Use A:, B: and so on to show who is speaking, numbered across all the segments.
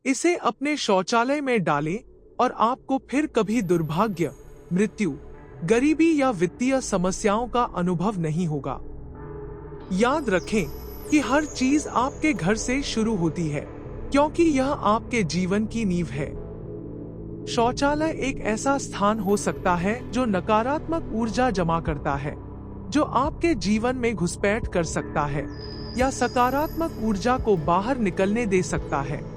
A: इसे अपने शौचालय में डालें और आपको फिर कभी दुर्भाग्य, मृत्यु, गरीबी या वित्तीय समस्याओं का अनुभव नहीं होगा। याद रखें कि हर चीज आपके घर से शुरू होती है, क्योंकि यह आपके जीवन की नींव है। शौचालय एक ऐसा स्थान हो सकता है जो नकारात्मक ऊर्जा जमा करता है, जो आपके जीवन में घुसपैठ कर सकता है या सकारात्मक ऊर्जा को बाहर निकलने दे सकता है।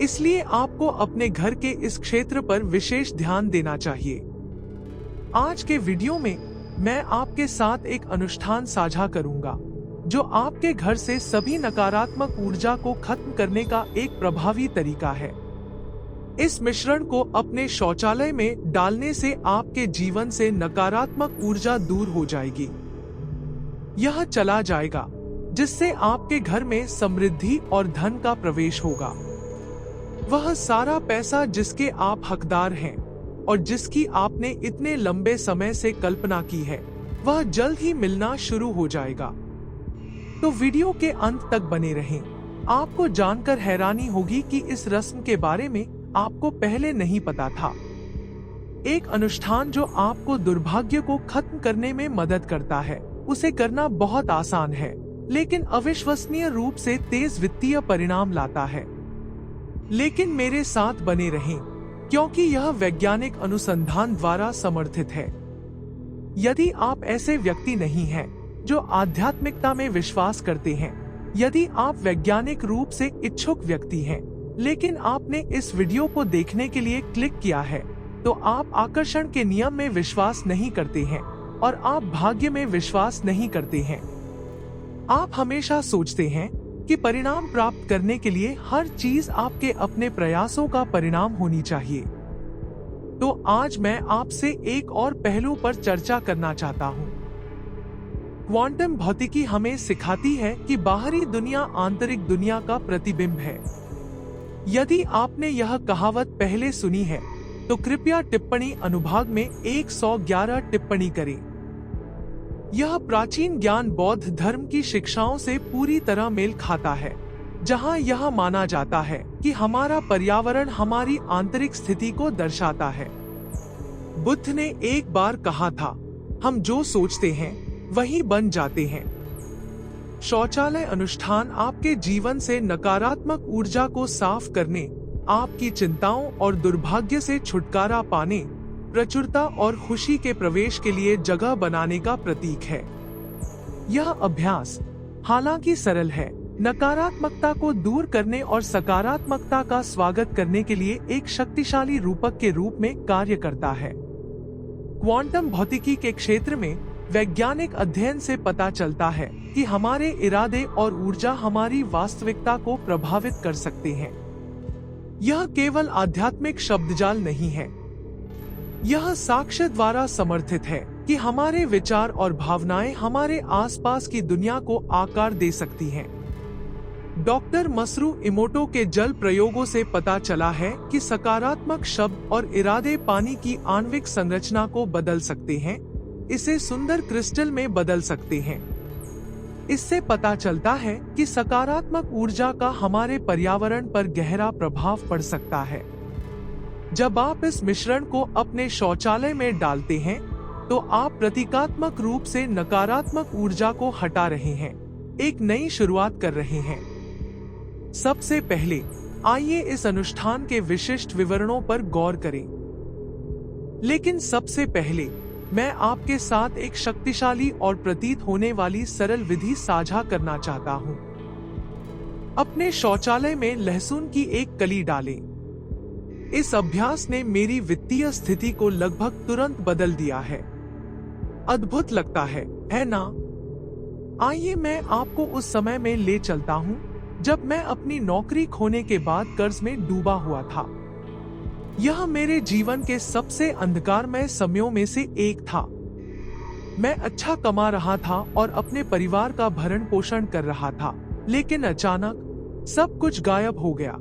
A: इसलिए आपको अपने घर के इस क्षेत्र पर विशेष ध्यान देना चाहिए। आज के वीडियो में मैं आपके साथ एक अनुष्ठान साझा करूंगा, जो आपके घर से सभी नकारात्मक ऊर्जा को खत्म करने का एक प्रभावी तरीका है। इस मिश्रण को अपने शौचालय में डालने से आपके जीवन से नकारात्मक ऊर्जा दूर हो जाएगी। यह चला जाएगा, जिससे आपके घर में समृद्धि और धन का प्रवेश होगा। वह सारा पैसा जिसके आप हकदार हैं और जिसकी आपने इतने लंबे समय से कल्पना की है, वह जल्द ही मिलना शुरू हो जाएगा। तो वीडियो के अंत तक बने रहें। आपको जानकर हैरानी होगी कि इस रस्म के बारे में आपको पहले नहीं पता था। एक अनुष्ठान जो आपको दुर्भाग्य को खत्म करने में मदद करता है, उसे करना बहुत आसान है, लेकिन अविश्वसनीय रूप से तेज वित्तीय परिणाम लाता है। लेकिन मेरे साथ बने रहें, क्योंकि यह वैज्ञानिक अनुसंधान द्वारा समर्थित है। यदि आप ऐसे व्यक्ति नहीं हैं जो आध्यात्मिकता में विश्वास करते हैं, यदि आप वैज्ञानिक रूप से इच्छुक व्यक्ति हैं, लेकिन आपने इस वीडियो को देखने के लिए क्लिक किया है, तो आप आकर्षण के नियम में विश्वास नहीं करते हैं और आप भाग्य में विश्वास नहीं करते हैं। आप हमेशा सोचते हैं कि परिणाम प्राप्त करने के लिए हर चीज आपके अपने प्रयासों का परिणाम होनी चाहिए। तो आज मैं आपसे एक और पहलू पर चर्चा करना चाहता हूँ। क्वांटम भौतिकी हमें सिखाती है कि बाहरी दुनिया आंतरिक दुनिया का प्रतिबिंब है। यदि आपने यह कहावत पहले सुनी है, तो कृपया टिप्पणी अनुभाग में 111 टिप्पणी करें। यह प्राचीन ज्ञान बौद्ध धर्म की शिक्षाओं से पूरी तरह मेल खाता है, जहां यह माना जाता है कि हमारा पर्यावरण हमारी आंतरिक स्थिति को दर्शाता है। बुद्ध ने एक बार कहा था, हम जो सोचते हैं वही बन जाते हैं। शौचालय अनुष्ठान आपके जीवन से नकारात्मक ऊर्जा को साफ करने, आपकी चिंताओं और दुर्भाग्य से छुटकारा पाने, प्रचुरता और खुशी के प्रवेश के लिए जगह बनाने का प्रतीक है। यह अभ्यास, हालांकि सरल है, नकारात्मकता को दूर करने और सकारात्मकता का स्वागत करने के लिए एक शक्तिशाली रूपक के रूप में कार्य करता है। क्वांटम भौतिकी के क्षेत्र में वैज्ञानिक अध्ययन से पता चलता है कि हमारे इरादे और ऊर्जा हमारी वास्तविकता को प्रभावित कर सकते हैं। यह केवल आध्यात्मिक शब्दजाल नहीं है, यह साक्ष्य द्वारा समर्थित है कि हमारे विचार और भावनाएं हमारे आसपास की दुनिया को आकार दे सकती हैं। डॉक्टर मसरू इमोटो के जल प्रयोगों से पता चला है कि सकारात्मक शब्द और इरादे पानी की आणविक संरचना को बदल सकते हैं, इसे सुंदर क्रिस्टल में बदल सकते हैं। इससे पता चलता है कि सकारात्मक ऊर्जा का हमारे पर्यावरण पर गहरा प्रभाव पड़ सकता है। जब आप इस मिश्रण को अपने शौचालय में डालते हैं, तो आप प्रतीकात्मक रूप से नकारात्मक ऊर्जा को हटा रहे हैं, एक नई शुरुआत कर रहे हैं। सबसे पहले आइए इस अनुष्ठान के विशिष्ट विवरणों पर गौर करें। लेकिन सबसे पहले मैं आपके साथ एक शक्तिशाली और प्रतीत होने वाली सरल विधि साझा करना चाहता हूं। अपने शौचालय में लहसुन की एक कली डालें। इस अभ्यास ने मेरी वित्तीय स्थिति को लगभग तुरंत बदल दिया है। अद्भुत लगता है ना? आइए मैं आपको उस समय में ले चलता हूँ जब मैं अपनी नौकरी खोने के बाद कर्ज में डूबा हुआ था। यह मेरे जीवन के सबसे अंधकारमय समयों में से एक था। मैं अच्छा कमा रहा था और अपने परिवार का भरण पोषण कर रहा था, लेकिन अचानक सब कुछ गायब हो गया।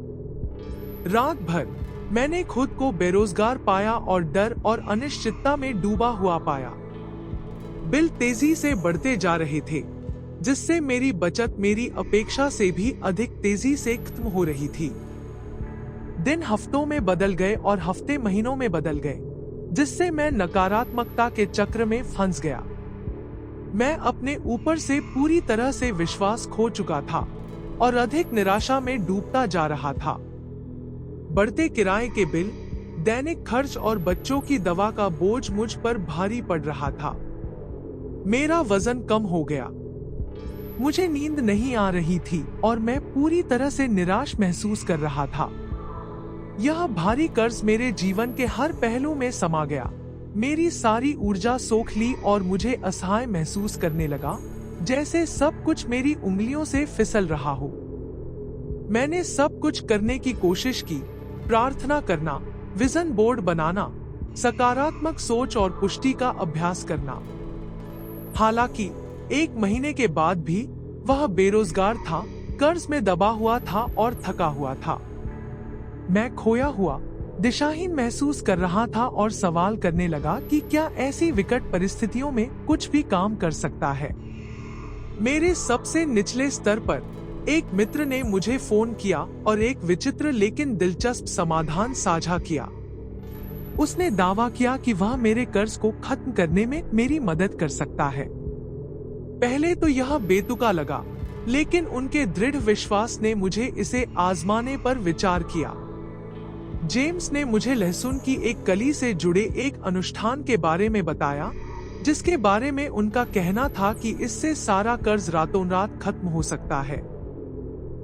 A: रात भर मैंने खुद को बेरोजगार पाया और डर और अनिश्चितता में डूबा हुआ पाया। बिल तेजी से बढ़ते जा रहे थे, जिससे मेरी बचत मेरी अपेक्षा से भी अधिक तेजी से खत्म हो रही थी। दिन हफ्तों में बदल गए और हफ्ते महीनों में बदल गए, जिससे मैं नकारात्मकता के चक्र में फंस गया। मैं अपने ऊपर से पूरी तरह से विश्वास खो चुका था और अधिक निराशा में डूबता जा रहा था। बढ़ते किराए के बिल, दैनिक खर्च और बच्चों की दवा का बोझ मुझ पर भारी पड़ रहा था। मेरा वजन कम हो गया, मुझे नींद नहीं आ रही थी और मैं पूरी तरह से निराश महसूस कर रहा था। यह भारी कर्ज मेरे जीवन के हर पहलू में समा गया। मेरी सारी ऊर्जा सोख ली और मुझे असहाय महसूस करने लगा, जैसे सब कुछ मेरी उंगलियों से फिसल रहा हो। मैंने सब कुछ करने की कोशिश की, प्रार्थना करना, विजन बोर्ड बनाना, सकारात्मक सोच और पुष्टि का अभ्यास करना। हालांकि 1 महीने के बाद भी वह बेरोजगार था, कर्ज में दबा हुआ था और थका हुआ था। मैं खोया हुआ, दिशाहीन महसूस कर रहा था और सवाल करने लगा कि क्या ऐसी विकट परिस्थितियों में कुछ भी काम कर सकता है। मेरे सबसे निचले स्तर पर एक मित्र ने मुझे फोन किया और एक विचित्र लेकिन दिलचस्प समाधान साझा किया। उसने दावा किया कि वह मेरे कर्ज को खत्म करने में मेरी मदद कर सकता है। पहले तो यह बेतुका लगा, लेकिन उनके दृढ़ विश्वास ने मुझे इसे आजमाने पर विचार किया। जेम्स ने मुझे लहसुन की एक कली से जुड़े एक अनुष्ठान के बारे में बताया, जिसके बारे में उनका कहना था कि इससे सारा कर्ज रातों रात खत्म हो सकता है।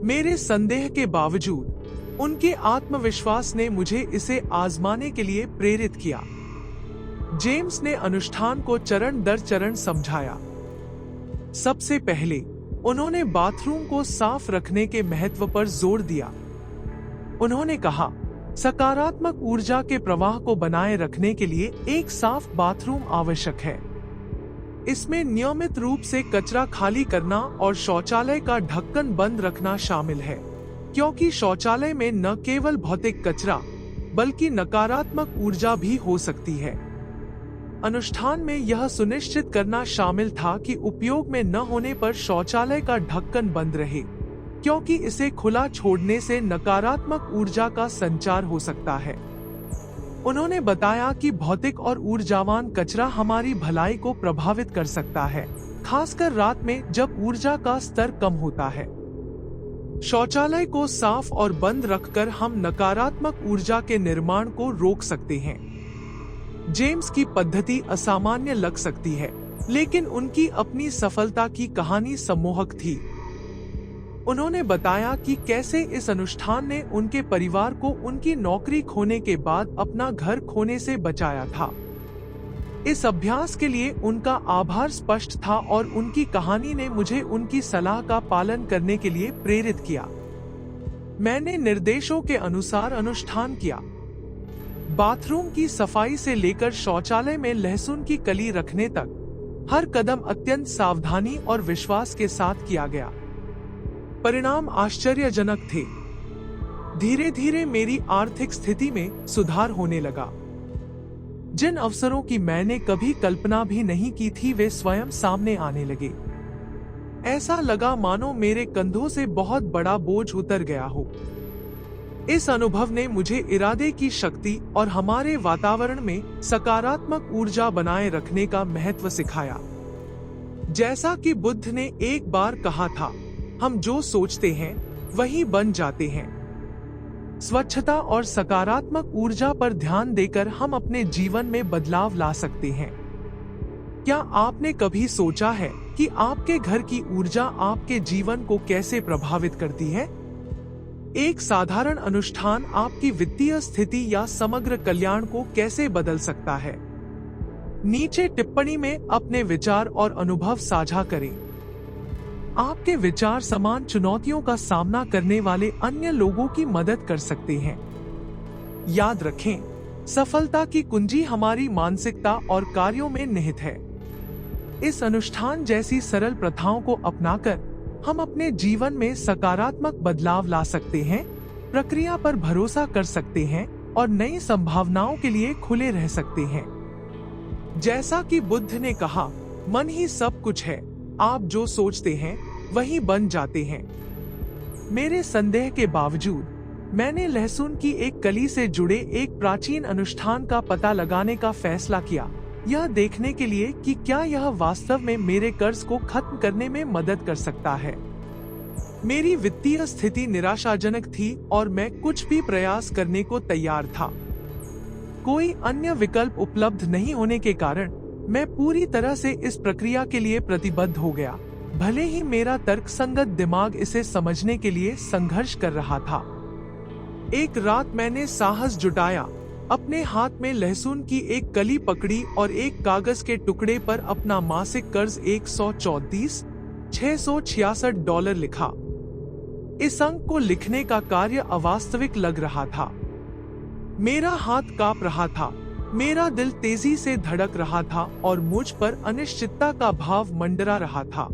A: मेरे संदेह के बावजूद उनके आत्मविश्वास ने मुझे इसे आजमाने के लिए प्रेरित किया। जेम्स ने अनुष्ठान को चरण दर चरण समझाया। सबसे पहले उन्होंने बाथरूम को साफ रखने के महत्व पर जोर दिया। उन्होंने कहा, सकारात्मक ऊर्जा के प्रवाह को बनाए रखने के लिए एक साफ बाथरूम आवश्यक है। इसमें नियमित रूप से कचरा खाली करना और शौचालय का ढक्कन बंद रखना शामिल है, क्योंकि शौचालय में न केवल भौतिक कचरा बल्कि नकारात्मक ऊर्जा भी हो सकती है। अनुष्ठान में यह सुनिश्चित करना शामिल था कि उपयोग में न होने पर शौचालय का ढक्कन बंद रहे, क्योंकि इसे खुला छोड़ने से नकारात्मक ऊर्जा का संचार हो सकता है। उन्होंने बताया कि भौतिक और ऊर्जावान कचरा हमारी भलाई को प्रभावित कर सकता है, खासकर रात में जब ऊर्जा का स्तर कम होता है। शौचालय को साफ और बंद रखकर हम नकारात्मक ऊर्जा के निर्माण को रोक सकते हैं। जेम्स की पद्धति असामान्य लग सकती है, लेकिन उनकी अपनी सफलता की कहानी सम्मोहक थी। उन्होंने बताया कि कैसे इस अनुष्ठान ने उनके परिवार को उनकी नौकरी खोने के बाद अपना घर खोने से बचाया था। इस अभ्यास के लिए उनका आभार स्पष्ट था और उनकी कहानी ने मुझे उनकी सलाह का पालन करने के लिए प्रेरित किया। मैंने निर्देशों के अनुसार अनुष्ठान किया। बाथरूम की सफाई से लेकर शौचालय में लहसुन की कली रखने तक हर कदम अत्यंत सावधानी और विश्वास के साथ किया गया। परिणाम आश्चर्यजनक थे। धीरे धीरे मेरी आर्थिक स्थिति में सुधार होने लगा। जिन अवसरों की मैंने कभी कल्पना भी नहीं की थी, वे स्वयं सामने आने लगे। ऐसा लगा मानो मेरे कंधों से बहुत बड़ा बोझ उतर गया हो। इस अनुभव ने मुझे इरादे की शक्ति और हमारे वातावरण में सकारात्मक ऊर्जा बनाए रखने का महत्व सिखाया। जैसा कि बुद्ध ने एक बार कहा था, हम जो सोचते हैं वही बन जाते हैं। स्वच्छता और सकारात्मक ऊर्जा पर ध्यान देकर हम अपने जीवन में बदलाव ला सकते हैं। क्या आपने कभी सोचा है कि आपके घर की ऊर्जा आपके जीवन को कैसे प्रभावित करती है? एक साधारण अनुष्ठान आपकी वित्तीय स्थिति या समग्र कल्याण को कैसे बदल सकता है? नीचे टिप्पणी में अपने विचार और अनुभव साझा करें। आपके विचार समान चुनौतियों का सामना करने वाले अन्य लोगों की मदद कर सकते हैं। याद रखें, सफलता की कुंजी हमारी मानसिकता और कार्यों में निहित है। इस अनुष्ठान जैसी सरल प्रथाओं को अपनाकर हम अपने जीवन में सकारात्मक बदलाव ला सकते हैं, प्रक्रिया पर भरोसा कर सकते हैं और नई संभावनाओं के लिए खुले रह सकते हैं। जैसा कि बुद्ध ने कहा, मन ही सब कुछ है। आप जो सोचते हैं वही बन जाते हैं। मेरे संदेह के बावजूद मैंने लहसुन की एक कली से जुड़े एक प्राचीन अनुष्ठान का पता लगाने का फैसला किया, यह देखने के लिए कि क्या यह वास्तव में मेरे कर्ज को खत्म करने में मदद कर सकता है। मेरी वित्तीय स्थिति निराशाजनक थी और मैं कुछ भी प्रयास करने को तैयार था। कोई अन्य विकल्प उपलब्ध नहीं होने के कारण मैं पूरी तरह से इस प्रक्रिया के लिए प्रतिबद्ध हो गया, भले ही मेरा तर्कसंगत दिमाग इसे समझने के लिए संघर्ष कर रहा था। एक रात मैंने साहस जुटाया, अपने हाथ में लहसुन की एक कली पकड़ी और एक कागज के टुकड़े पर अपना मासिक कर्ज $134,666 लिखा। इस अंक को लिखने का कार्य अवास्तविक लग रहा था। मेरा हाथ कांप रहा था, मेरा दिल तेजी से धड़क रहा था और मुझ पर अनिश्चितता का भाव मंडरा रहा था।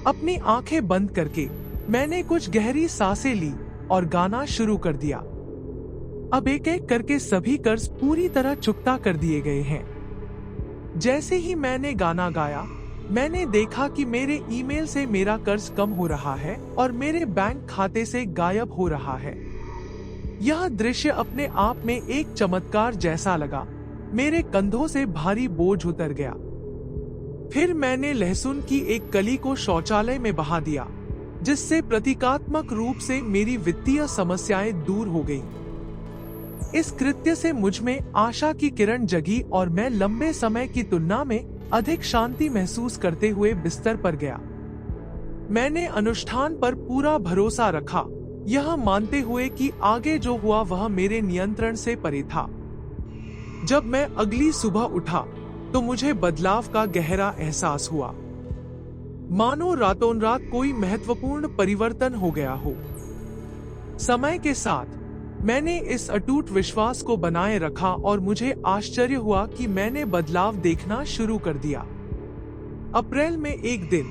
A: अपनी आंखें बंद करके मैंने कुछ गहरी सांसें ली और गाना शुरू कर दिया। अब एक एक करके सभी कर्ज पूरी तरह चुकता कर दिए गए हैं। जैसे ही मैंने गाना गाया, मैंने देखा कि मेरे ईमेल से मेरा कर्ज कम हो रहा है और मेरे बैंक खाते से गायब हो रहा है। यह दृश्य अपने आप में एक चमत्कार जैसा लगा। मेरे कंधों से भारी बोझ उतर गया। फिर मैंने लहसुन की एक कली को शौचालय में बहा दिया, जिससे प्रतीकात्मक रूप से मेरी वित्तीय समस्याएं दूर हो गईं। इस कृत्य से मुझ में आशा की किरण जगी और मैं लंबे समय की तुलना में अधिक शांति महसूस करते हुए बिस्तर पर गया। मैंने अनुष्ठान पर पूरा भरोसा रखा, यह मानते हुए कि आगे जो हुआ वह मेरे नियंत्रण से परे था। जब मैं अगली सुबह उठा तो मुझे बदलाव का गहरा एहसास हुआ, मानो रातों रात कोई महत्वपूर्ण परिवर्तन हो गया हो। समय के साथ मैंने इस अटूट विश्वास को बनाए रखा और मुझे आश्चर्य हुआ कि मैंने बदलाव देखना शुरू कर दिया। अप्रैल में एक दिन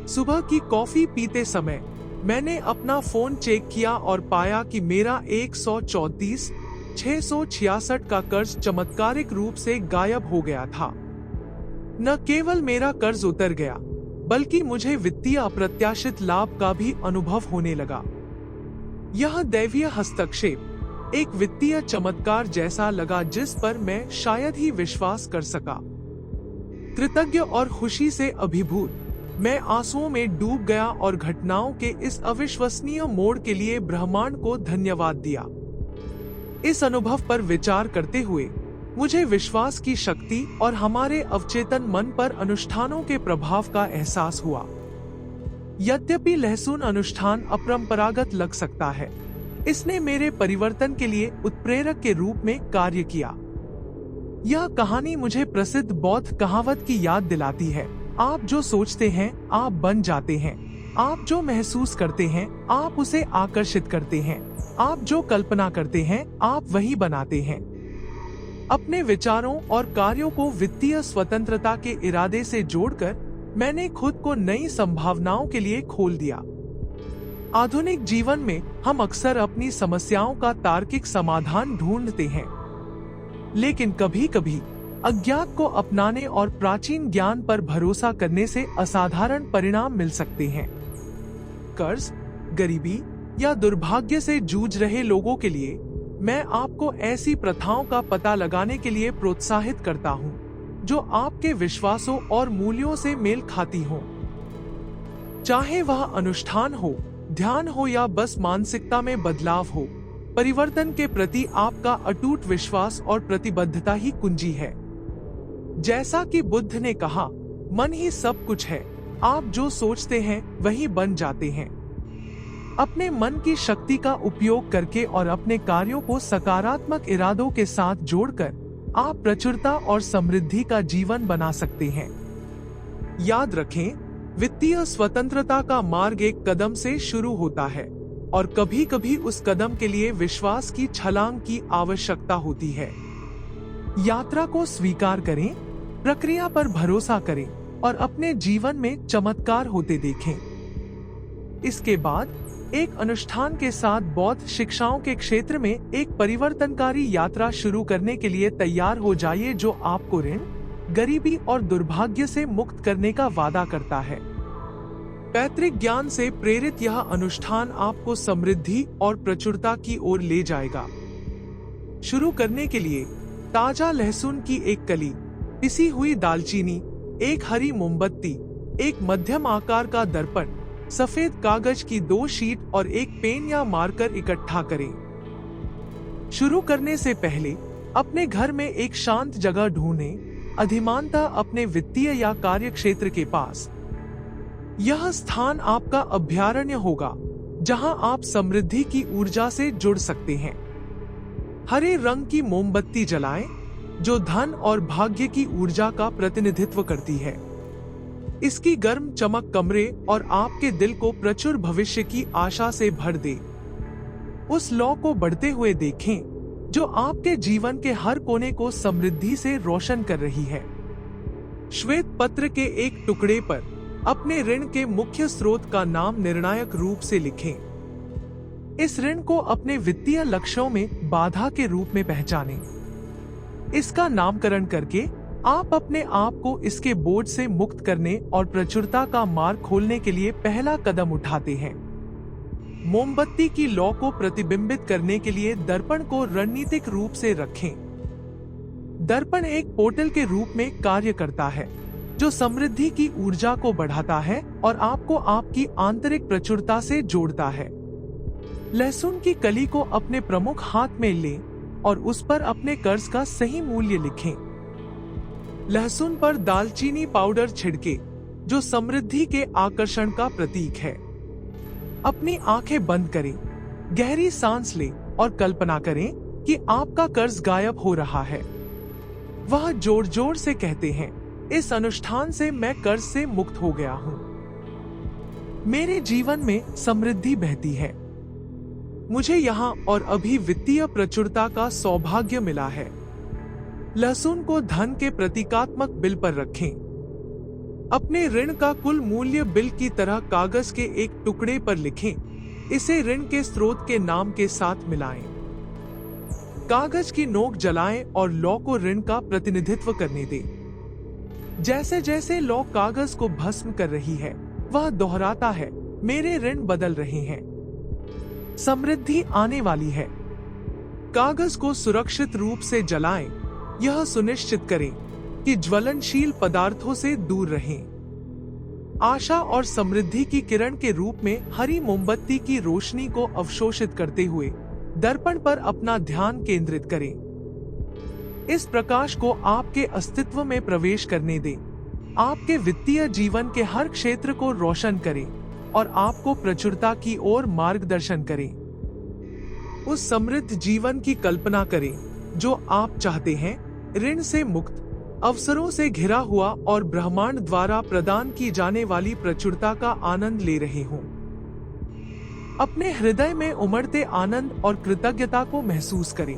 A: सुबह की कॉफी पीते समय मैंने अपना फोन चेक किया और पाया कि मेरा $134,666 का कर्ज चमत्कारिक रूप से गायब हो गया था। न केवल मेरा कर्ज उतर गया, बल्कि मुझे वित्तीय अप्रत्याशित लाभ का भी अनुभव होने लगा। यह दैवीय हस्तक्षेप एक वित्तीय चमत्कार जैसा लगा जिस पर मैं शायद ही विश्वास कर सका। कृतज्ञ और खुशी से अभिभूत मैं आंसुओं में डूब गया और घटनाओं के इस अविश्वसनीय मोड़ के लिए ब्रह्मांड को धन्यवाद दिया। इस अनुभव पर विचार करते हुए मुझे विश्वास की शक्ति और हमारे अवचेतन मन पर अनुष्ठानों के प्रभाव का एहसास हुआ। यद्यपि लहसुन अनुष्ठान अपरंपरागत लग सकता है, इसने मेरे परिवर्तन के लिए उत्प्रेरक के रूप में कार्य किया। यह कहानी मुझे प्रसिद्ध बौद्ध कहावत की याद दिलाती है, आप जो सोचते हैं आप बन जाते हैं, आप जो महसूस करते हैं आप उसे आकर्षित करते हैं, आप जो कल्पना करते हैं आप वही बनाते हैं। अपने विचारों और कार्यों को वित्तीय स्वतंत्रता के इरादे से जोड़कर मैंने खुद को नई संभावनाओं के लिए खोल दिया। आधुनिक जीवन में हम अक्सर अपनी समस्याओं का तार्किक समाधान ढूंढते हैं, लेकिन कभी-कभी अज्ञात को अपनाने और प्राचीन ज्ञान पर भरोसा करने से असाधारण परिणाम मिल सकते हैं। कर्ज, गरीबी या दुर्भाग्य से जूझ रहे लोगों के लिए मैं आपको ऐसी प्रथाओं का पता लगाने के लिए प्रोत्साहित करता हूं, जो आपके विश्वासों और मूल्यों से मेल खाती हो। चाहे वह अनुष्ठान हो, ध्यान हो या बस मानसिकता में बदलाव हो, परिवर्तन के प्रति आपका अटूट विश्वास और प्रतिबद्धता ही कुंजी है। जैसा कि बुद्ध ने कहा, मन ही सब कुछ है, आप जो सोचते हैं वही बन जाते हैं। अपने मन की शक्ति का उपयोग करके और अपने कार्यों को सकारात्मक इरादों के साथ जोड़कर आप प्रचुरता और समृद्धि का जीवन बना सकते हैं। याद रखें, वित्तीय स्वतंत्रता का मार्ग एक कदम से शुरू होता है और कभी-कभी उस कदम के लिए विश्वास की छलांग की आवश्यकता होती है। यात्रा को स्वीकार करें, प्रक्रिया पर भरोसा करें और अपने जीवन में चमत्कार होते देखें। इसके बाद एक अनुष्ठान के साथ बौद्ध शिक्षाओं के क्षेत्र में एक परिवर्तनकारी यात्रा शुरू करने के लिए तैयार हो जाइए, जो आपको ऋण, गरीबी और दुर्भाग्य से मुक्त करने का वादा करता है। पैतृक ज्ञान से प्रेरित यह अनुष्ठान आपको समृद्धि और प्रचुरता की ओर ले जाएगा। शुरू करने के लिए ताजा लहसुन की एक कली, पिसी हुई दालचीनी, एक हरी मोमबत्ती, एक मध्यम आकार का दर्पण, सफेद कागज की 2 शीट और एक पेन या मार्कर इकट्ठा करें। शुरू करने से पहले अपने घर में एक शांत जगह ढूंढें, अधिमानतः अपने वित्तीय या कार्य क्षेत्र के पास। यह स्थान आपका अभयारण्य होगा, जहां आप समृद्धि की ऊर्जा से जुड़ सकते हैं। हरे रंग की मोमबत्ती जलाएं, जो धन और भाग्य की ऊर्जा का प्रतिनिधित्व करती है। इसकी गर्म चमक कमरे और आपके दिल को प्रचुर भविष्य की आशा से भर दे। उस लौ को बढ़ते हुए देखें, जो आपके जीवन के हर कोने को समृद्धि से रोशन कर रही है। श्वेत पत्र के एक टुकड़े पर अपने ऋण के मुख्य स्रोत का नाम निर्णायक रूप से लिखें। इस ऋण को अपने वित्तीय लक्ष्यों में बाधा के रूप में पहचानें। इसका नामकरण करके आप अपने आप को इसके बोझ से मुक्त करने और प्रचुरता का मार्ग खोलने के लिए पहला कदम उठाते हैं। मोमबत्ती की लौ को प्रतिबिंबित करने के लिए दर्पण को रणनीतिक रूप से रखें। दर्पण एक पोर्टल के रूप में कार्य करता है, जो समृद्धि की ऊर्जा को बढ़ाता है और आपको आपकी आंतरिक प्रचुरता से जोड़ता है। लहसुन की कली को अपने प्रमुख हाथ में लें और उस पर अपने कर्ज का सही मूल्य लिखें। लहसुन पर दालचीनी पाउडर छिड़के, जो समृद्धि के आकर्षण का प्रतीक है। अपनी आंखें बंद करें, गहरी सांस लें और कल्पना करें कि आपका कर्ज गायब हो रहा है। वह जोर जोर से कहते हैं, इस अनुष्ठान से मैं कर्ज से मुक्त हो गया हूँ। मेरे जीवन में समृद्धि बहती है। मुझे यहाँ और अभी वित्तीय प्रचुरता का सौभाग्य मिला है। लहसुन को धन के प्रतीकात्मक बिल पर रखें। अपने ऋण का कुल मूल्य बिल की तरह कागज के एक टुकड़े पर लिखें। इसे ऋण के स्रोत के नाम के साथ मिलाएं। कागज की नोक जलाएं और लौ को ऋण का प्रतिनिधित्व करने दें। जैसे जैसे लौ कागज को भस्म कर रही है, वह दोहराता है, मेरे ऋण बदल रहे हैं, समृद्धि आने वाली है। कागज को सुरक्षित रूप से जलाएं। यह सुनिश्चित करें कि ज्वलनशील पदार्थों से दूर रहें। आशा और समृद्धि की किरण के रूप में हरी मोमबत्ती की रोशनी को अवशोषित करते हुए दर्पण पर अपना ध्यान केंद्रित करें। इस प्रकाश को आपके अस्तित्व में प्रवेश करने दें, आपके वित्तीय जीवन के हर क्षेत्र को रोशन करें और आपको प्रचुरता की ओर मार्गदर्शन करें। उस समृद्ध जीवन की कल्पना करें जो आप चाहते हैं, ऋण से मुक्त, अवसरों से घिरा हुआ और ब्रह्मांड द्वारा प्रदान की जाने वाली प्रचुरता का आनंद ले रहे हों। अपने हृदय में उमड़ते आनंद और कृतज्ञता को महसूस करें।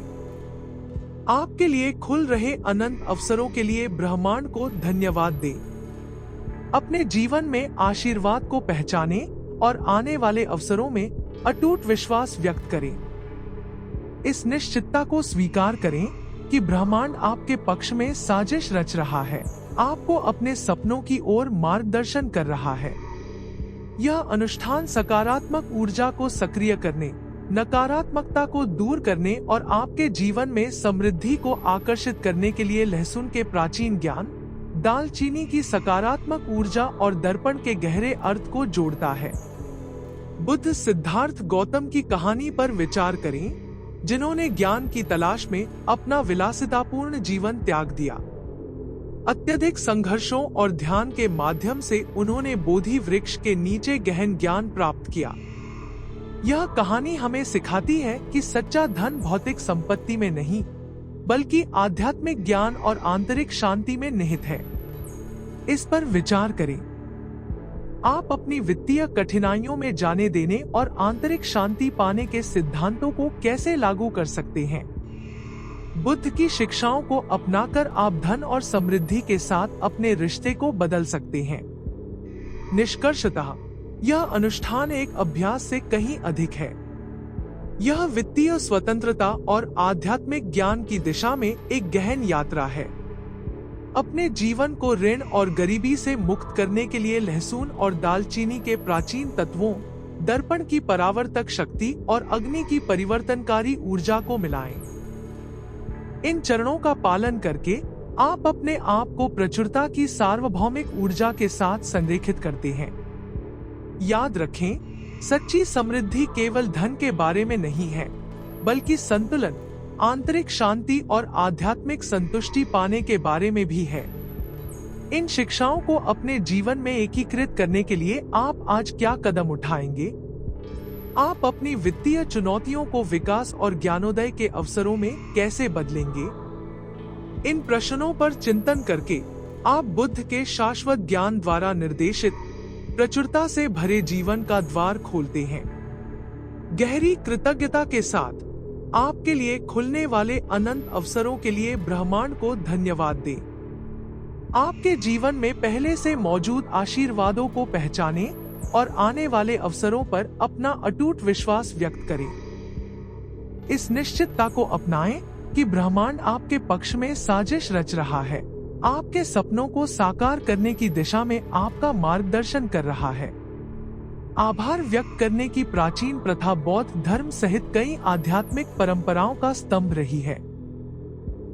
A: आपके लिए खुल रहे अनंत अवसरों के लिए ब्रह्मांड को धन्यवाद दें। अपने जीवन में आशीर्वाद को पहचानें और आने वाले अवसरों में अटूट विश्वास व्यक्त करें। इस निश्चितता को स्वीकार करें कि ब्रह्मांड आपके पक्ष में साजिश रच रहा है, आपको अपने सपनों की ओर मार्गदर्शन कर रहा है। यह अनुष्ठान सकारात्मक ऊर्जा को सक्रिय करने, नकारात्मकता को दूर करने और आपके जीवन में समृद्धि को आकर्षित करने के लिए लहसुन के प्राचीन ज्ञान, दालचीनी की सकारात्मक ऊर्जा और दर्पण के गहरे अर्थ को जोड़ता है। बुद्ध सिद्धार्थ गौतम की कहानी पर विचार करें, जिन्होंने ज्ञान की तलाश में अपना विलासितापूर्ण जीवन त्याग दिया। अत्यधिक संघर्षों और ध्यान के माध्यम से उन्होंने बोधि वृक्ष के नीचे गहन ज्ञान प्राप्त किया। यह कहानी हमें सिखाती है कि सच्चा धन भौतिक संपत्ति में नहीं, बल्कि आध्यात्मिक ज्ञान और आंतरिक शांति में निहित है। इस पर विचार करें। आप अपनी वित्तीय कठिनाइयों में जाने देने और आंतरिक शांति पाने के सिद्धांतों को कैसे लागू कर सकते हैं। बुद्ध की शिक्षाओं को अपनाकर आप धन और समृद्धि के साथ अपने रिश्ते को बदल सकते हैं। निष्कर्षतः यह अनुष्ठान एक अभ्यास से कहीं अधिक है। यह वित्तीय स्वतंत्रता और आध्यात्मिक ज्ञान की दिशा में एक गहन यात्रा है। अपने जीवन को ऋण और गरीबी से मुक्त करने के लिए लहसुन और दालचीनी के प्राचीन तत्वों, दर्पण की परावर्तक शक्ति और अग्नि की परिवर्तनकारी ऊर्जा को मिलाएं। इन चरणों का पालन करके आप अपने आप को प्रचुरता की सार्वभौमिक ऊर्जा के साथ संरेखित करते हैं। याद रखें, सच्ची समृद्धि केवल धन के बारे में नहीं है, बल्कि संतुलन, आंतरिक शांति और आध्यात्मिक संतुष्टि पाने के बारे में भी है। इन शिक्षाओं को अपने जीवन में एकीकृत करने के लिए आप आज क्या कदम उठाएंगे? आप अपनी वित्तीय चुनौतियों को विकास और ज्ञानोदय के अवसरों में कैसे बदलेंगे? इन प्रश्नों पर चिंतन करके आप बुद्ध के शाश्वत ज्ञान द्वारा निर्देशित प्रचुरता से भरे जीवन का द्वार खोलते हैं। गहरी कृतज्ञता के साथ आपके लिए खुलने वाले अनंत अवसरों के लिए ब्रह्मांड को धन्यवाद दें। आपके जीवन में पहले से मौजूद आशीर्वादों को पहचानें और आने वाले अवसरों पर अपना अटूट विश्वास व्यक्त करें। इस निश्चितता को अपनाएं कि ब्रह्मांड आपके पक्ष में साजिश रच रहा है, आपके सपनों को साकार करने की दिशा में आपका मार्गदर्शन कर रहा है। आभार व्यक्त करने की प्राचीन प्रथा बौद्ध धर्म सहित कई आध्यात्मिक परंपराओं का स्तंभ रही है।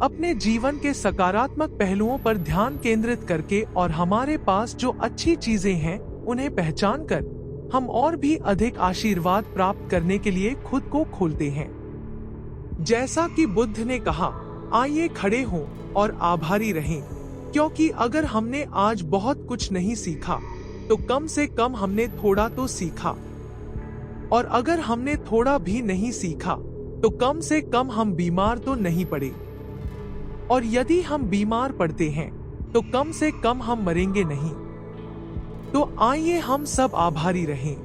A: अपने जीवन के सकारात्मक पहलुओं पर ध्यान केंद्रित करके और हमारे पास जो अच्छी चीजें हैं उन्हें पहचान कर हम और भी अधिक आशीर्वाद प्राप्त करने के लिए खुद को खोलते हैं। जैसा कि बुद्ध ने कहा, आइए खड़े हों और आभारी रहें, क्योंकि अगर हमने आज बहुत कुछ नहीं सीखा तो कम से कम हमने थोड़ा तो सीखा, और अगर हमने थोड़ा भी नहीं सीखा तो कम से कम हम बीमार तो नहीं पड़े, और यदि हम बीमार पड़ते हैं तो कम से कम हम मरेंगे नहीं। तो आइए हम सब आभारी रहें।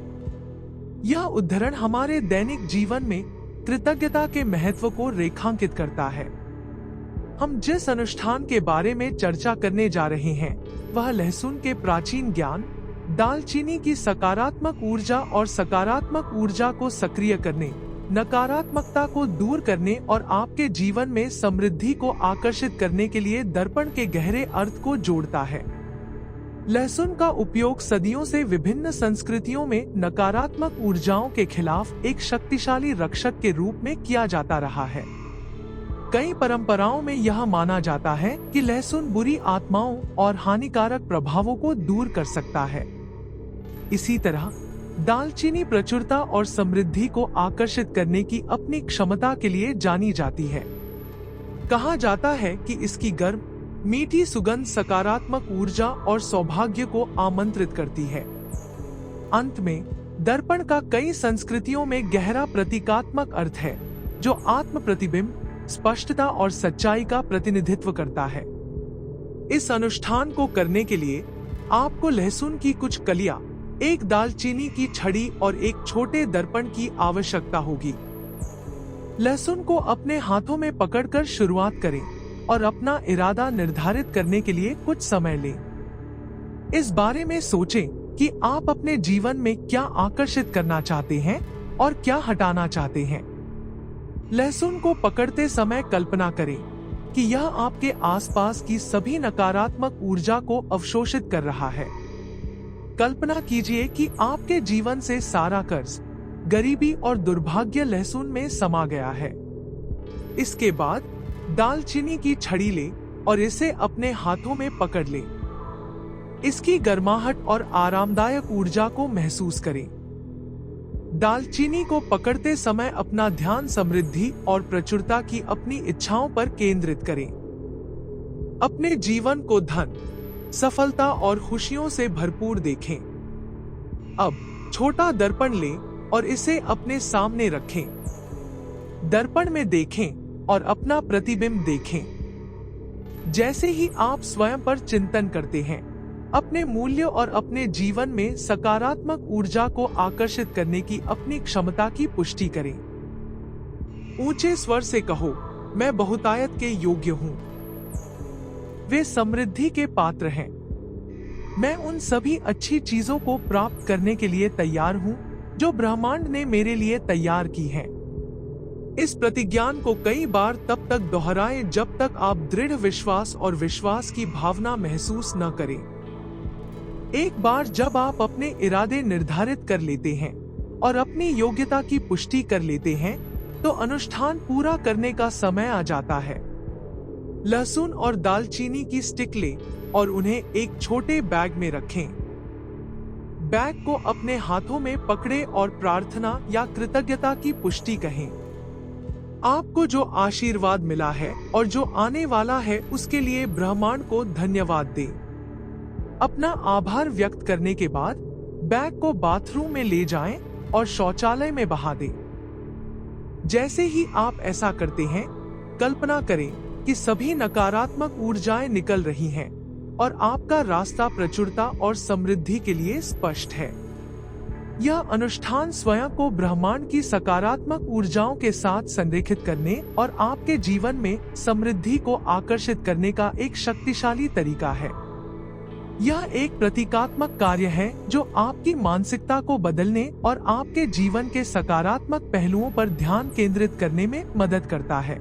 A: यह उद्धरण हमारे दैनिक जीवन में कृतज्ञता के महत्व को रेखांकित करता है। हम जिस अनुष्ठान के बारे में चर्चा करने जा रहे हैं वह लहसुन के प्राचीन ज्ञान, दालचीनी की सकारात्मक ऊर्जा और सकारात्मक ऊर्जा को सक्रिय करने, नकारात्मकता को दूर करने और आपके जीवन में समृद्धि को आकर्षित करने के लिए दर्पण के गहरे अर्थ को जोड़ता है। लहसुन का उपयोग सदियों से विभिन्न संस्कृतियों में नकारात्मक ऊर्जाओं के खिलाफ एक शक्तिशाली रक्षक के रूप में किया जाता रहा है। कई परंपराओं में यह माना जाता है कि लहसुन बुरी आत्माओं और हानिकारक प्रभावों को दूर कर सकता है। इसी तरह दालचीनी प्रचुरता और समृद्धि को आकर्षित करने की अपनी क्षमता के लिए जानी जाती है। कहा जाता है कि इसकी गर्म, मीठी सुगंध सकारात्मक ऊर्जा और सौभाग्य को आमंत्रित करती है। अंत में, दर्पण का कई संस्कृतियों में गहरा प्रतीकात्मक अर्थ है, जो आत्म प्रतिबिंब, स्पष्टता और सच्चाई का प्रतिनिधित्व करता है। इस अनुष्ठान को करने के लिए आपको लहसुन की कुछ कलियां, एक दालचीनी की छड़ी और एक छोटे दर्पण की आवश्यकता होगी। लहसुन को अपने हाथों में पकड़कर शुरुआत करें और अपना इरादा निर्धारित करने के लिए कुछ समय लें। इस बारे में सोचें कि आप अपने जीवन में क्या आकर्षित करना चाहते हैं और क्या हटाना चाहते हैं। लहसुन को पकड़ते समय कल्पना करें कि यह आपके आसपास की सभी नकारात्मक ऊर्जा को अवशोषित कर रहा है। कल्पना कीजिए कि आपके जीवन से सारा कर्ज, गरीबी और दुर्भाग्य लहसुन में समा गया है। इसके बाद दालचीनी की छड़ी लें और इसे अपने हाथों में पकड़ लें। इसकी गर्माहट और आरामदायक ऊर्जा को महसूस करें। दालचीनी को पकड़ते समय अपना ध्यान समृद्धि और प्रचुरता की अपनी इच्छाओं पर केंद्रित करें। अपने जीवन को धन, सफलता और खुशियों से भरपूर देखें। अब छोटा दर्पण लें और इसे अपने सामने रखें। दर्पण में देखें और अपना प्रतिबिंब देखें। जैसे ही आप स्वयं पर चिंतन करते हैं, अपने मूल्य और अपने जीवन में सकारात्मक ऊर्जा को आकर्षित करने की अपनी क्षमता की पुष्टि करें। ऊंचे स्वर से कहो, मैं बहुतायत के योग्य हूँ। वे समृद्धि के पात्र हैं। मैं उन सभी अच्छी चीजों को प्राप्त करने के लिए तैयार हूँ जो ब्रह्मांड ने मेरे लिए तैयार की हैं। इस प्रतिज्ञान को कई बार तब तक दोहराएं जब तक आप दृढ़ विश्वास और विश्वास की भावना महसूस न करें। एक बार जब आप अपने इरादे निर्धारित कर लेते हैं और अपनी योग्यता की पुष्टि कर लेते हैं, तो अनुष्ठान पूरा करने का समय आ जाता है। लहसुन और दालचीनी की स्टिक लें और उन्हें एक छोटे बैग में रखें। बैग को अपने हाथों में पकड़े और प्रार्थना या कृतज्ञता की पुष्टि कहें। आपको जो आशीर्वाद मिला है और जो आने वाला है उसके लिए ब्रह्मांड को धन्यवाद दें। अपना आभार व्यक्त करने के बाद बैग को बाथरूम में ले जाएं और शौचालय में बहा दें। जैसे ही आप ऐसा करते हैं, कल्पना करें कि सभी नकारात्मक ऊर्जाएं निकल रही हैं और आपका रास्ता प्रचुरता और समृद्धि के लिए स्पष्ट है। यह अनुष्ठान स्वयं को ब्रह्मांड की सकारात्मक ऊर्जाओं के साथ संरेखित करने और आपके जीवन में समृद्धि को आकर्षित करने का एक शक्तिशाली तरीका है। यह एक प्रतीकात्मक कार्य है जो आपकी मानसिकता को बदलने और आपके जीवन के सकारात्मक पहलुओं पर ध्यान केंद्रित करने में मदद करता है।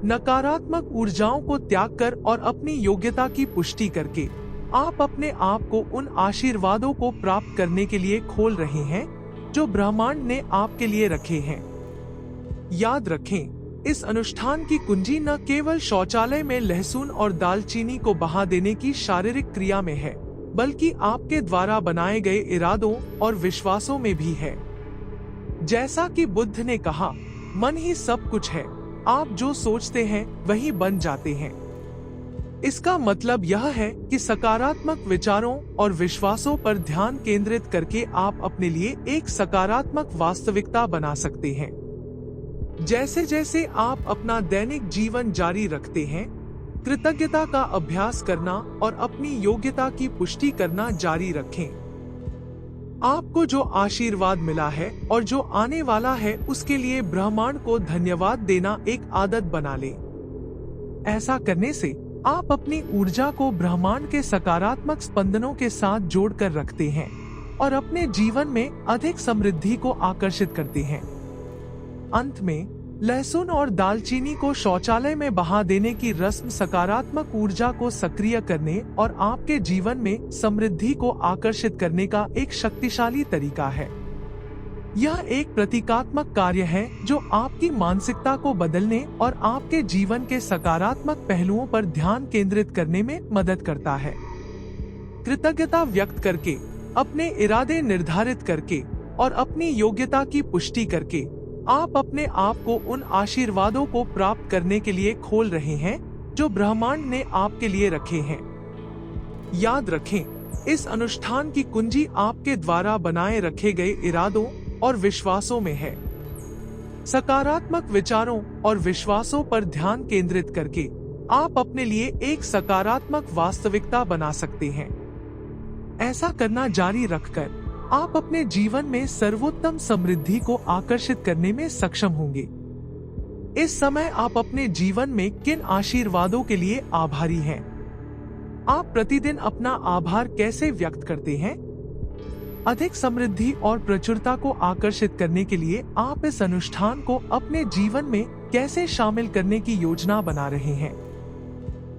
A: नकारात्मक ऊर्जाओं को त्याग कर और अपनी योग्यता की पुष्टि करके आप अपने आप को उन आशीर्वादों को प्राप्त करने के लिए खोल रहे हैं जो ब्रह्मांड ने आपके लिए रखे हैं। याद रखें, इस अनुष्ठान की कुंजी न केवल शौचालय में लहसुन और दालचीनी को बहा देने की शारीरिक क्रिया में है, बल्कि आपके द्वारा बनाए गए इरादों और विश्वासों में भी है। जैसा कि बुद्ध ने कहा, मन ही सब कुछ है, आप जो सोचते हैं वही बन जाते हैं। इसका मतलब यह है कि सकारात्मक विचारों और विश्वासों पर ध्यान केंद्रित करके आप अपने लिए एक सकारात्मक वास्तविकता बना सकते हैं। जैसे जैसे आप अपना दैनिक जीवन जारी रखते हैं, कृतज्ञता का अभ्यास करना और अपनी योग्यता की पुष्टि करना जारी रखें। आपको जो आशीर्वाद मिला है और जो आने वाला है उसके लिए ब्रह्मांड को धन्यवाद देना एक आदत बना लें। ऐसा करने से आप अपनी ऊर्जा को ब्रह्मांड के सकारात्मक स्पंदनों के साथ जोड़कर रखते हैं और अपने जीवन में अधिक समृद्धि को आकर्षित करते हैं। अंत में, लहसुन और दालचीनी को शौचालय में बहा देने की रस्म सकारात्मक ऊर्जा को सक्रिय करने और आपके जीवन में समृद्धि को आकर्षित करने का एक शक्तिशाली तरीका है। यह एक प्रतीकात्मक कार्य है जो आपकी मानसिकता को बदलने और आपके जीवन के सकारात्मक पहलुओं पर ध्यान केंद्रित करने में मदद करता है। कृतज्ञता व्यक्त करके, अपने इरादे निर्धारित करके और अपनी योग्यता की पुष्टि करके आप अपने आप को उन आशीर्वादों को प्राप्त करने के लिए खोल रहे हैं जो ब्रह्मांड ने आपके लिए रखे हैं। याद रखें, इस अनुष्ठान की कुंजी आपके द्वारा बनाए रखे गए इरादों और विश्वासों में है। सकारात्मक विचारों और विश्वासों पर ध्यान केंद्रित करके आप अपने लिए एक सकारात्मक वास्तविकता बना सकते हैं। ऐसा करना जारी रखकर आप अपने जीवन में सर्वोत्तम समृद्धि को आकर्षित करने में सक्षम होंगे। इस समय आप अपने जीवन में किन आशीर्वादों के लिए आभारी हैं? आप प्रतिदिन अपना आभार कैसे व्यक्त करते हैं? अधिक समृद्धि और प्रचुरता को आकर्षित करने के लिए आप इस अनुष्ठान को अपने जीवन में कैसे शामिल करने की योजना बना रहे हैं?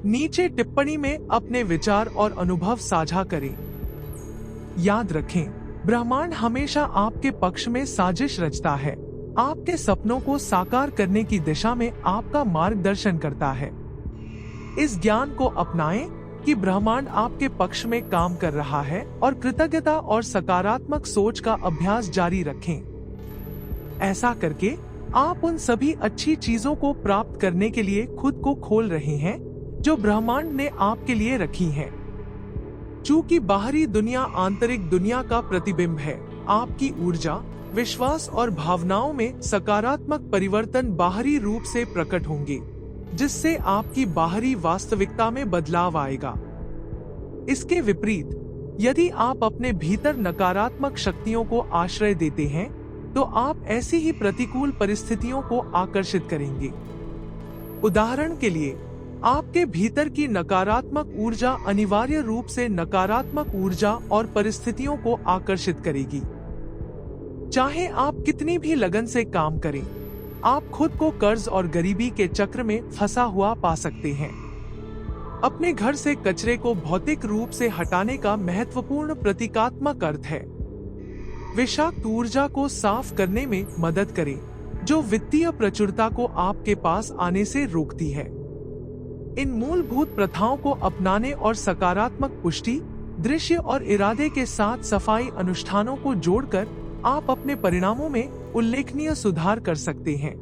A: नीचे टिप्पणी में अपने विचार और अनुभव साझा करें। याद रखें, ब्रह्मांड हमेशा आपके पक्ष में साजिश रचता है, आपके सपनों को साकार करने की दिशा में आपका मार्गदर्शन करता है। इस ज्ञान को अपनाएं कि ब्रह्मांड आपके पक्ष में काम कर रहा है और कृतज्ञता और सकारात्मक सोच का अभ्यास जारी रखें। ऐसा करके आप उन सभी अच्छी चीजों को प्राप्त करने के लिए खुद को खोल रहे हैं जो ब्रह्मांड ने आपके लिए रखी हैं। चूंकि बाहरी दुनिया आंतरिक दुनिया का प्रतिबिंब है, आपकी ऊर्जा, विश्वास और भावनाओं में सकारात्मक परिवर्तन बाहरी रूप से प्रकट होंगे, जिससे आपकी बाहरी वास्तविकता में बदलाव आएगा। इसके विपरीत, यदि आप अपने भीतर नकारात्मक शक्तियों को आश्रय देते हैं, तो आप ऐसी ही प्रतिकूल परिस्थितियों को आकर्षित करेंगे। उदाहरण के लिए, आपके भीतर की नकारात्मक ऊर्जा अनिवार्य रूप से नकारात्मक ऊर्जा और परिस्थितियों को आकर्षित करेगी। चाहे आप कितनी भी लगन से काम करें, आप खुद को कर्ज और गरीबी के चक्र में फंसा हुआ पा सकते हैं। अपने घर से कचरे को भौतिक रूप से हटाने का महत्वपूर्ण प्रतीकात्मक अर्थ है। विषाक्त ऊर्जा को साफ करने में मदद करें, जो वित्तीय प्रचुरता को आपके पास आने से रोकती है। इन मूलभूत प्रथाओं को अपनाने और सकारात्मक पुष्टि, दृश्य और इरादे के साथ सफाई अनुष्ठानों को जोड़कर आप अपने परिणामों में उल्लेखनीय सुधार कर सकते हैं।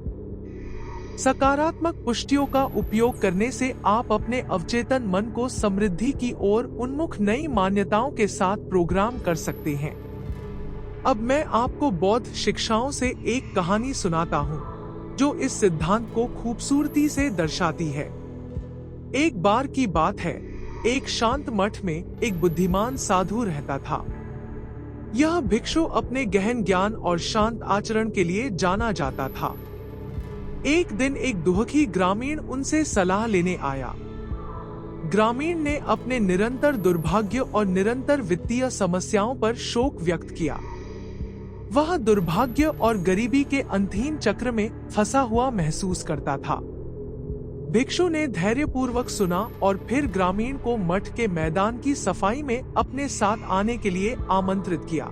A: सकारात्मक पुष्टियों का उपयोग करने से आप अपने अवचेतन मन को समृद्धि की ओर उन्मुख नई मान्यताओं के साथ प्रोग्राम कर सकते हैं। अब मैं आपको बौद्ध शिक्षाओं से एक कहानी सुनाता हूँ, जो इस सिद्धांत को खूबसूरती से दर्शाती है। एक बार की बात है, एक शांत मठ में एक बुद्धिमान साधु रहता था। यह भिक्षु अपने गहन ज्ञान और शांत आचरण के लिए जाना जाता था। एक दिन एक दुखी ग्रामीण उनसे सलाह लेने आया। ग्रामीण ने अपने निरंतर दुर्भाग्य और निरंतर वित्तीय समस्याओं पर शोक व्यक्त किया। वह दुर्भाग्य और गरीबी के अंतहीन चक्र में फंसा हुआ महसूस करता था। भिक्षु ने धैर्यपूर्वक सुना और फिर ग्रामीण को मठ के मैदान की सफाई में अपने साथ आने के लिए आमंत्रित किया।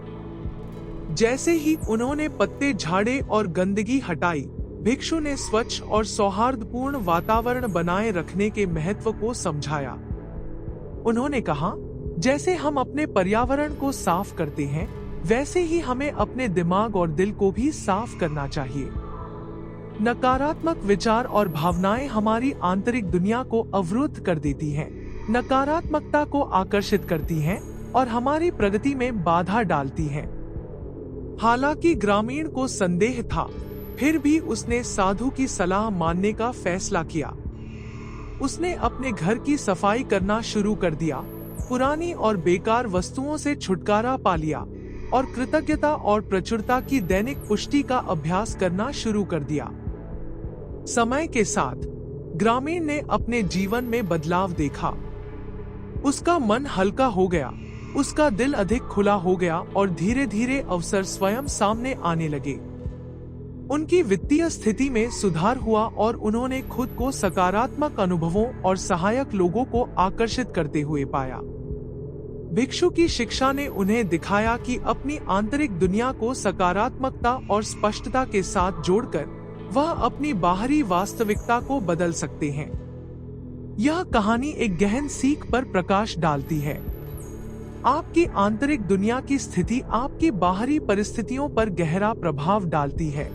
A: जैसे ही उन्होंने पत्ते झाड़े और गंदगी हटाई, भिक्षु ने स्वच्छ और सौहार्दपूर्ण वातावरण बनाए रखने के महत्व को समझाया। उन्होंने कहा, जैसे हम अपने पर्यावरण को साफ करते हैं, वैसे ही हमें अपने दिमाग और दिल को भी साफ करना चाहिए। नकारात्मक विचार और भावनाएं हमारी आंतरिक दुनिया को अवरुद्ध कर देती हैं, नकारात्मकता को आकर्षित करती हैं और हमारी प्रगति में बाधा डालती हैं। हालांकि ग्रामीण को संदेह था, फिर भी उसने साधु की सलाह मानने का फैसला किया। उसने अपने घर की सफाई करना शुरू कर दिया, पुरानी और बेकार वस्तुओं से छुटकारा पा लिया और कृतज्ञता और प्रचुरता की दैनिक पुष्टि का अभ्यास करना शुरू कर दिया। समय के साथ ग्रामीण ने अपने जीवन में बदलाव देखा। उसका मन हल्का हो गया, उसका दिल अधिक खुला हो गया और धीरे धीरे अवसर स्वयं सामने आने लगे। उनकी वित्तीय स्थिति में सुधार हुआ और उन्होंने खुद को सकारात्मक अनुभवों और सहायक लोगों को आकर्षित करते हुए पाया। भिक्षु की शिक्षा ने उन्हें दिखाया कि अपनी आंतरिक दुनिया को सकारात्मकता और स्पष्टता के साथ जोड़कर वह अपनी बाहरी वास्तविकता को बदल सकते हैं। यह कहानी एक गहन सीख पर प्रकाश डालती है। आपकी आंतरिक दुनिया की स्थिति आपकी बाहरी परिस्थितियों पर गहरा प्रभाव डालती है।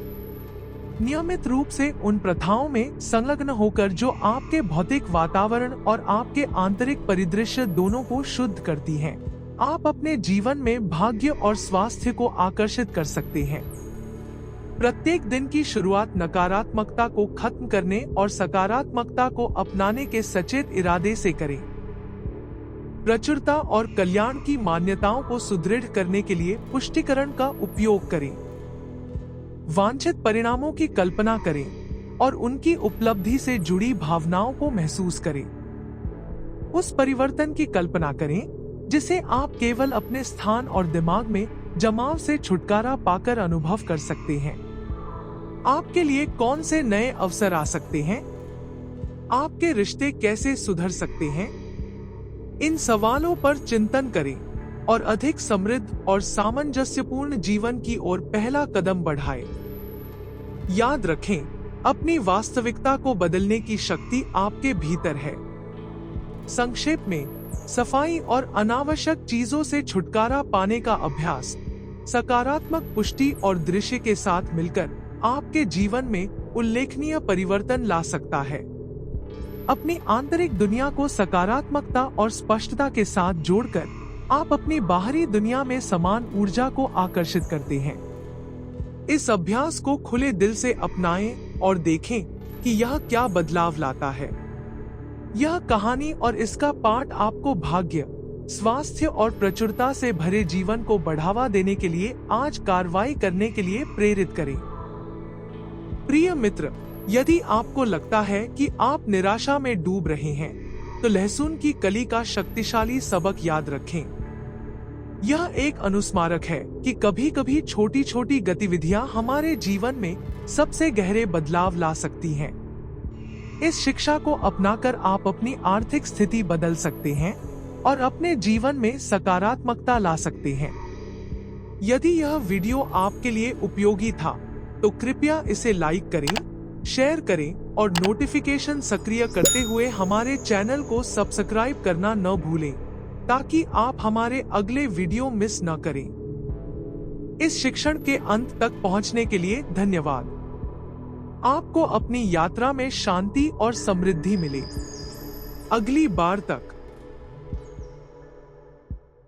A: नियमित रूप से उन प्रथाओं में संलग्न होकर जो आपके भौतिक वातावरण और आपके आंतरिक परिदृश्य दोनों को शुद्ध करती हैं, आप अपने जीवन में भाग्य और स्वास्थ्य को आकर्षित कर सकते हैं। प्रत्येक दिन की शुरुआत नकारात्मकता को खत्म करने और सकारात्मकता को अपनाने के सचेत इरादे से करें। प्रचुरता और कल्याण की मान्यताओं को सुदृढ़ करने के लिए पुष्टिकरण का उपयोग करें। वांछित परिणामों की कल्पना करें और उनकी उपलब्धि से जुड़ी भावनाओं को महसूस करें। उस परिवर्तन की कल्पना करें जिसे आप केवल अपने स्थान और दिमाग में जमाव से छुटकारा पाकर अनुभव कर सकते हैं। आपके लिए कौन से नए अवसर आ सकते हैं? आपके रिश्ते कैसे सुधर सकते हैं? इन सवालों पर चिंतन करें और अधिक समृद्ध और सामंजस्यपूर्ण जीवन की ओर पहला कदम बढ़ाएं। याद रखें, अपनी वास्तविकता को बदलने की शक्ति आपके भीतर है। संक्षेप में, सफाई और अनावश्यक चीजों से छुटकारा पाने का अभ्यास सकारात्मक पुष्टि और दृश्य के साथ मिलकर आपके जीवन में उल्लेखनीय परिवर्तन ला सकता है। अपनी आंतरिक दुनिया को सकारात्मकता और स्पष्टता के साथ जोड़कर आप अपनी बाहरी दुनिया में समान ऊर्जा को आकर्षित करते हैं। इस अभ्यास को खुले दिल से अपनाएं और देखें कि यह क्या बदलाव लाता है। यह कहानी और इसका पाठ आपको भाग्य, स्वास्थ्य और प्रचुरता से भरे जीवन को बढ़ावा देने के लिए आज कार्रवाई करने के लिए प्रेरित करें। प्रिय मित्र, यदि आपको लगता है कि आप निराशा में डूब रहे हैं, तो लहसुन की कली का शक्तिशाली सबक याद रखें। यह एक अनुस्मारक है कि कभी कभी छोटी छोटी गतिविधियां हमारे जीवन में सबसे गहरे बदलाव ला सकती हैं। इस शिक्षा को अपनाकर आप अपनी आर्थिक स्थिति बदल सकते हैं और अपने जीवन में सकारात्मकता ला सकते हैं। यदि यह वीडियो आपके लिए उपयोगी था तो कृपया इसे लाइक करें, शेयर करें और नोटिफिकेशन सक्रिय करते हुए हमारे चैनल को सब्सक्राइब करना न भूलें, ताकि आप हमारे अगले वीडियो मिस न करें। इस शिक्षण के अंत तक पहुंचने के लिए धन्यवाद। आपको अपनी यात्रा में शांति और समृद्धि मिले। अगली बार तक